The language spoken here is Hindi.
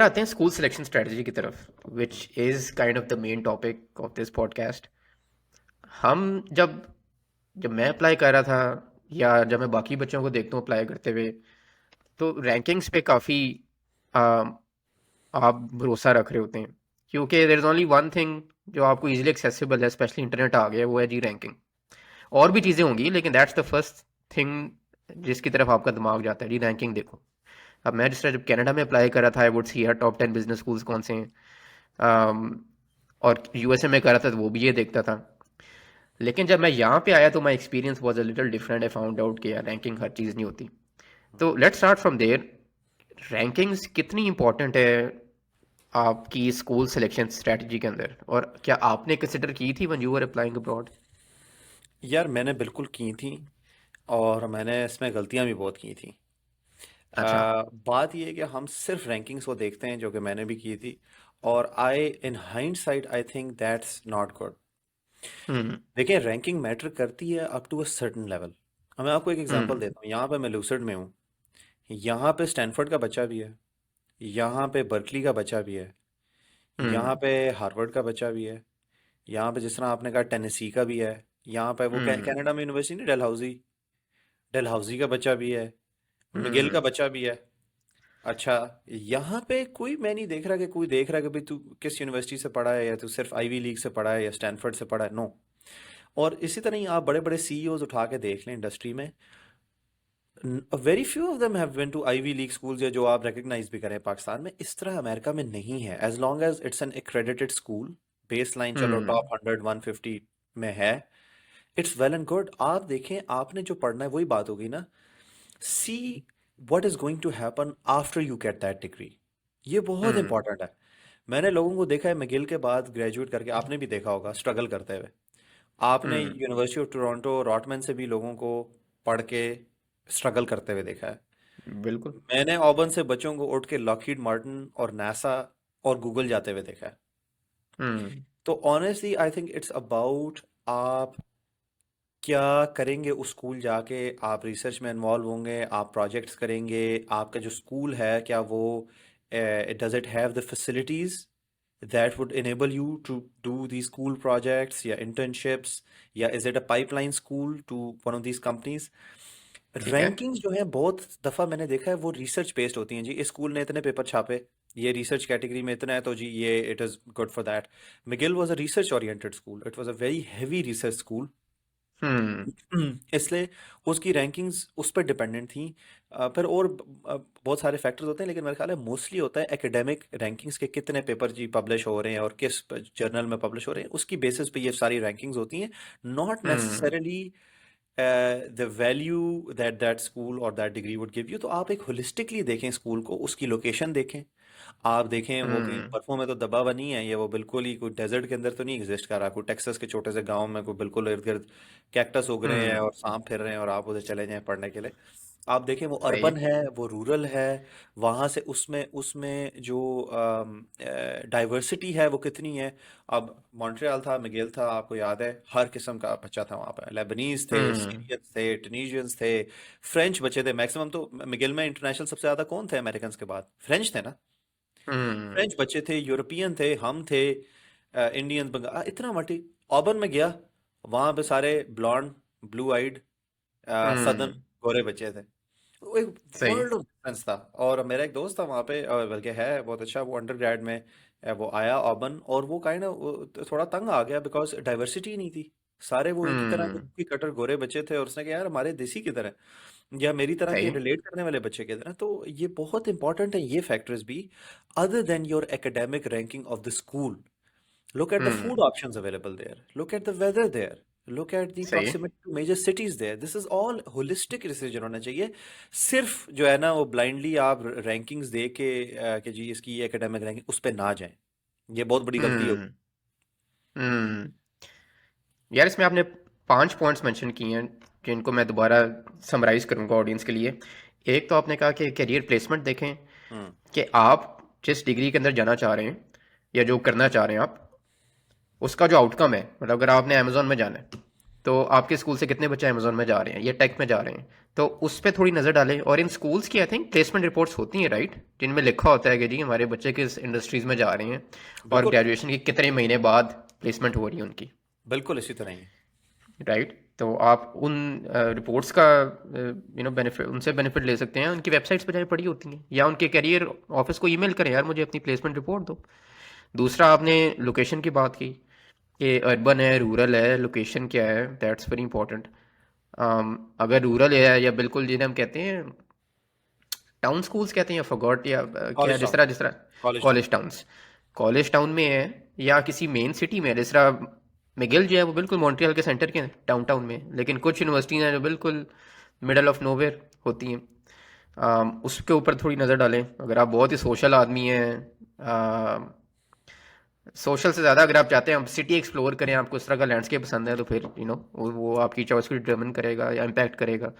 आते हैं स्कूल सिलेक्शन स्ट्रेटजी की तरफ which is kind of the main topic of this podcast. हम जब जब मैं अप्लाई कर रहा था या जब मैं बाकी बच्चों को देखता हूँ अप्लाई करते हुए, तो रैंकिंग्स पे काफ़ी आप भरोसा रख रहे होते हैं, क्योंकि there is only one thing जो आपको इजीली एक्सेसिबल है, स्पेशली इंटरनेट आ गया, वो है जी रैंकिंग। और भी चीज़ें होंगी लेकिन दैट्स द फर्स्ट थिंग जिसकी तरफ आपका दिमाग जाता है, जी रैंकिंग देखो। अब मैं जिस तरह जब कनाडा में अप्लाई कर रहा था, I would see top 10 business schools कौन से हैं, और यूएसए में कर रहा था तो वो भी ये देखता था। लेकिन जब मैं यहाँ पे आया तो my experience was a little different. I found out कि यार रैंकिंग हर चीज़ नहीं होती। तो let's start from there. Rankings कितनी इंपॉर्टेंट है आपकी स्कूल सिलेक्शन स्ट्रेटजी के अंदर, और क्या आपने कंसिडर की थी when you were applying abroad? यार मैंने बिल्कुल की थी। और मैंने इसमें गलतियां भी बहुत की थी। अच्छा। बात यह है कि हम सिर्फ रैंकिंग्स को देखते हैं, जो कि मैंने भी की थी। और I in hindsight I think that's not good. Hmm. देखिए, रैंकिंग मैटर करती है up to a certain level. मैं आपको एक एग्जांपल हम्म। देता हूँ। यहाँ पे मैं लूसिड में हूँ। यहाँ पे स्टैनफोर्ड का बच्चा भी है। यहाँ पे बर्कली का बच्चा भी है। यहाँ हम्म। पे हार्वर्ड का बच्चा भी है। यहाँ पे जिस तरह आपने कहा टेनेसी का भी है। यहाँ पे वो हम्म। कनाडा में यूनिवर्सिटी नहीं, डलहाउजी का बच्चा भी है। मिगेल का हम्म। बच्चा भी है। अच्छा, यहाँ पे कोई मैं नहीं देख रहा कि कोई देख रहा है कि भाई तू किस यूनिवर्सिटी से पढ़ा है, या तू सिर्फ आईवी लीग से पढ़ा है या स्टैनफोर्ड से पढ़ा है। नो। और इसी तरह ही आप बड़े बड़े सीईओज उठा के देख लें इंडस्ट्री में। Very few of them have went to Ivy League schools, या जो आप रिकग्नाइज भी करें पाकिस्तान में। इस तरह अमेरिका में नहीं है। As long as it's an accredited school, base line चलो हम्म। टॉप 100 150 में है, इट्स वेल एंड गुड। आप देखें, आपने जो पढ़ना है वही बात होगी ना। सी what is going to happen after you get that degree। ये बहुत हम्म। इंपॉर्टेंट है। मैंने लोगों को देखा है McGill के बाद ग्रेजुएट करके, आपने भी देखा होगा स्ट्रगल करते हुए। आपने हम्म। यूनिवर्सिटी ऑफ टोरंटो रॉटमैन से भी लोगों को पढ़ के स्ट्रगल करते हुए देखा है। बिल्कुल। मैंने ऑबर्न से बच्चों को उठ के लॉकहीड मार्टिन और नासा और गूगल जाते हुए देखा है। हम्म। तो honestly I think it's about आप क्या करेंगे उस स्कूल जाके। आप रिसर्च में इन्वॉल्व होंगे, आप प्रोजेक्ट्स करेंगे। आपका जो स्कूल है, क्या वो does it have the facilities that would enable you to do the school projects या इंटर्नशिप्स, या is it a pipeline school to one of these companies. ठीक है। रैंकिंग्स जो है बहुत दफ़ा मैंने देखा है वो रिसर्च बेस्ड होती हैं। जी, इस स्कूल ने इतने पेपर छापे, ये रिसर्च कैटेगरी में इतना है, तो जी ये it is good for that. McGill was a research oriented school, it was a very heavy research school. Hmm. इसलिए उसकी रैंकिंग्स उस पर डिपेंडेंट थी। फिर और बहुत सारे फैक्टर्स होते हैं, लेकिन मेरा ख्याल है मोस्टली होता है एकेडमिक रैंकिंग्स के, कितने पेपर जी पब्लिश हो रहे हैं और किस जर्नल में पब्लिश हो रहे हैं, उसकी बेसिस पे ये सारी रैंकिंग्स होती हैं। Not hmm. Necessarily the value that that school और that degree would give you. तो आप एक होलिस्टिकली देखें स्कूल को, उसकी लोकेशन देखें। आप देखें वो कहीं हम्म। बर्फों में तो दबा हुआ नहीं है, ये वो बिल्कुल ही कोई डेजर्ट के अंदर तो नहीं एग्जिस्ट कर रहा, कोई टेक्सास के छोटे से गांव में कोई बिल्कुल इर्द गिर्द कैक्टस उग रहे हैं हम्म। और सांप फिर रहे हैं और आप उधर चले जाएं पढ़ने के लिए। आप देखें वो सही है। अर्बन है, वो रूरल है। वहाँ से उसमें उसमें जो डाइवर्सिटी है वो कितनी है। अब मॉन्ट्रियल था, मिगेल था, आपको याद है हर किस्म का बच्चा था वहाँ पर। लेबनीज थे, हम्म। सीरियंस थे, टूनिशियंस थे, फ्रेंच बच्चे थे मैक्सिमम। तो मिगेल में इंटरनेशनल सबसे ज़्यादा कौन थे अमेरिकन के बाद? फ्रेंच थे ना। हम्म। फ्रेंच बच्चे थे, यूरोपियन थे, हम थे, इंडियंस, बंगाल, इतना मल्टी। ऑबर्न में गया, वहां पे सारे ब्लॉन्ड, ब्लू आइड, सदर्न, हम्म। गोरे बच्चे थे। वो एक सही है। वर्ल्ड ऑफ डिफरेंस था। और मेरा एक दोस्त था वहाँ पे, और बल्कि है बहुत अच्छा, वो अंडर ग्रेड में वो आया ऑबर्न, और वो काइंड थोड़ा तंग आ गया बिकॉज डाइवर्सिटी नहीं थी। सारे वो एक ही तरह के हम्म। कुकी कटर गोरे बच्चे थे, और उसने कहा यार हमारे देसी की तरह, या मेरी तरह सही के है। रिलेट करने वाले बच्चे की तरह। तो ये बहुत इंपॉर्टेंट है ये फैक्टर्स भी, other than your academic ranking of the school. Look at the hmm. food options available there. Look at the weather there. Look at the सही है। proximity to major cities there. This is all holistic decision होना चाहिए। सिर्फ जो है ना वो ब्लाइंडली आप रैंकिंग्स दे के कि जी इसकी एकेडमिक रैंकिंग, उस पे ना जाएं। ये बहुत बड़ी गलती होगी। हम्म। हम्म। यार इसमें आपने 5 पॉइंट्स मेंशन किए हैं जिनको मैं दोबारा समराइज करूंगा ऑडियंस के लिए। एक तो आपने कहा कि करियर प्लेसमेंट देखें, हम्म। कि आप जिस डिग्री के अंदर जाना चाह रहे हैं या जो करना चाह रहे हैं आप, उसका जो आउटकम है, मतलब अगर आपने अमेजोन में जाना है तो आपके स्कूल से कितने बच्चे अमेजोन में जा रहे हैं या टेक में जा रहे हैं, तो उस पर थोड़ी नज़र डालें। और इन स्कूल्स की आई थिंक प्लेसमेंट रिपोर्ट्स होती हैं, राइट, जिनमें लिखा होता है कि जी हमारे बच्चे किस इंडस्ट्रीज़ में जा रहे हैं और बिल्कुल, ग्रेजुएशन के कितने महीने बाद प्लेसमेंट हो रही है उनकी, बिल्कुल इसी तरह ही। राइट। तो आप उन रिपोर्ट्स का बेनिफिट, उनसे बेनिफिट ले सकते हैं, उनकी वेबसाइट्स पर जाके पड़ी होती हैं, या उनके करियर ऑफिस को ईमेल करें, यार मुझे अपनी प्लेसमेंट रिपोर्ट दो। दूसरा, आपने लोकेशन की बात की कि अर्बन है रूरल है, लोकेशन क्या है, दैट्स वेरी इंपॉर्टेंट। अगर रूरल है या बिल्कुल जिन्हें हम कहते हैं टाउन स्कूल्स कहते हैं या फॉरगॉट या क्या, कॉलेज टाउन, जिस तरह college town. College towns, college town में है या किसी मेन सिटी में है, जिस तरह मिगिल जो है वो बिल्कुल मॉन्ट्रियल के सेंटर के डाउनटाउन में है, लेकिन कुछ यूनिवर्सिटीज़ हैं जो बिल्कुल मिडल ऑफ नोवेयर होती हैं। उसके ऊपर थोड़ी नज़र डालें। अगर आप बहुत ही सोशल आदमी हैं, सोशल से ज़्यादा अगर आप चाहते हैं आप सिटी एक्सप्लोर करें, आपको इस तरह का लैंडस्केप पसंद है, तो फिर वो आपकी चॉइस को डिटर्मिन करेगा या इम्पैक्ट करेगा।